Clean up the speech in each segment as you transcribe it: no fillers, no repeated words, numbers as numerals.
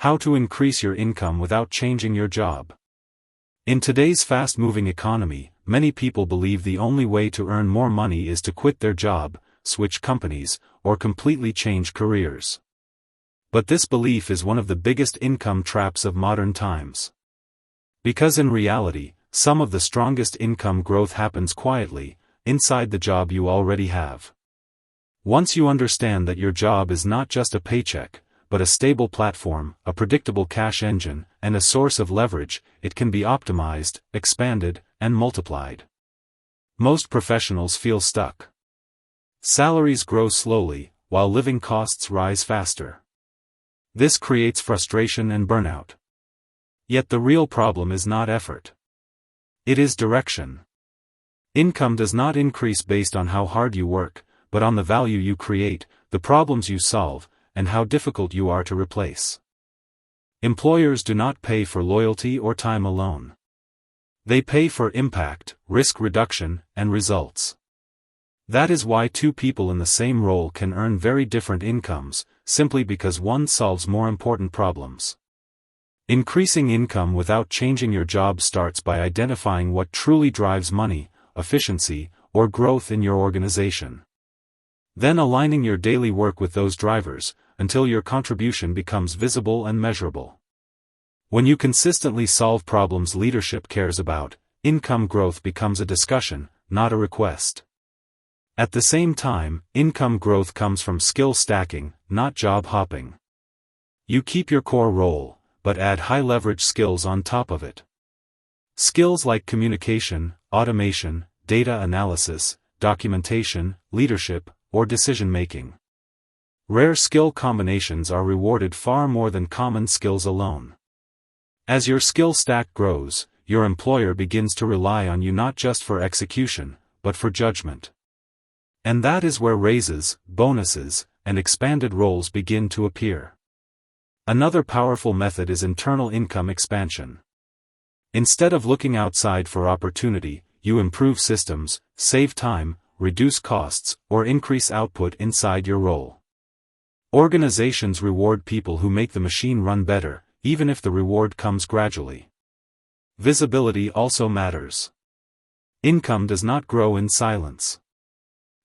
How to increase your income without changing your job. In today's fast-moving economy, many people believe the only way to earn more money is to quit their job, switch companies, or completely change careers. But this belief is one of the biggest income traps of modern times. Because in reality, some of the strongest income growth happens quietly, inside the job you already have. Once you understand that your job is not just a paycheck, but a stable platform, a predictable cash engine, and a source of leverage, it can be optimized, expanded, and multiplied. Most professionals feel stuck. Salaries grow slowly, while living costs rise faster. This creates frustration and burnout. Yet the real problem is not effort. It is direction. Income does not increase based on how hard you work, but on the value you create, the problems you solve, and how difficult you are to replace. Employers do not pay for loyalty or time alone. They pay for impact, risk reduction, and results. That is why two people in the same role can earn very different incomes, simply because one solves more important problems. Increasing income without changing your job starts by identifying what truly drives money, efficiency, or growth in your organization. Then aligning your daily work with those drivers, until your contribution becomes visible and measurable. When you consistently solve problems leadership cares about, income growth becomes a discussion, not a request. At the same time, income growth comes from skill stacking, not job hopping. You keep your core role, but add high-leverage skills on top of it. Skills like communication, automation, data analysis, documentation, leadership, or decision-making. Rare skill combinations are rewarded far more than common skills alone. As your skill stack grows, your employer begins to rely on you not just for execution, but for judgment. And that is where raises, bonuses, and expanded roles begin to appear. Another powerful method is internal income expansion. Instead of looking outside for opportunity, you improve systems, save time, reduce costs, or increase output inside your role. Organizations reward people who make the machine run better, even if the reward comes gradually. Visibility also matters. Income does not grow in silence.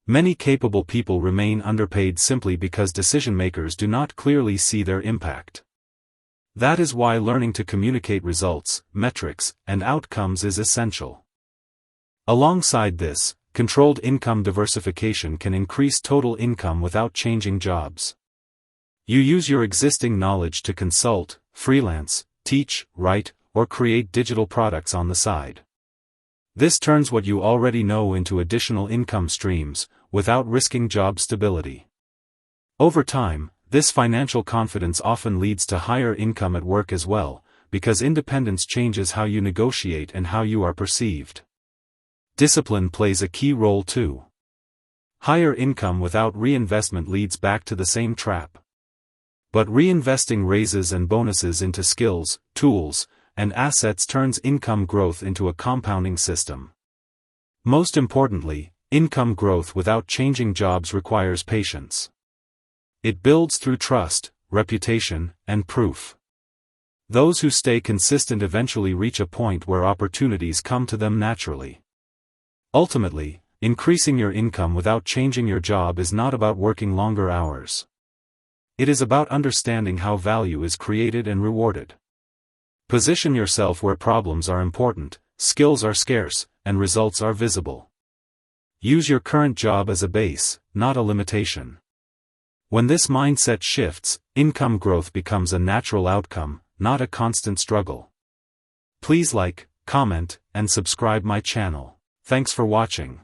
Many capable people remain underpaid simply because decision-makers do not clearly see their impact. That is why learning to communicate results, metrics, and outcomes is essential. Alongside this, controlled income diversification can increase total income without changing jobs. You use your existing knowledge to consult, freelance, teach, write, or create digital products on the side. This turns what you already know into additional income streams, without risking job stability. Over time, this financial confidence often leads to higher income at work as well, because independence changes how you negotiate and how you are perceived. Discipline plays a key role too. Higher income without reinvestment leads back to the same trap. But reinvesting raises and bonuses into skills, tools, and assets turns income growth into a compounding system. Most importantly, income growth without changing jobs requires patience. It builds through trust, reputation, and proof. Those who stay consistent eventually reach a point where opportunities come to them naturally. Ultimately, increasing your income without changing your job is not about working longer hours. It is about understanding how value is created and rewarded. Position yourself where problems are important, skills are scarce, and results are visible. Use your current job as a base, not a limitation. When this mindset shifts, income growth becomes a natural outcome, not a constant struggle. Please like, comment, and subscribe my channel. Thanks for watching.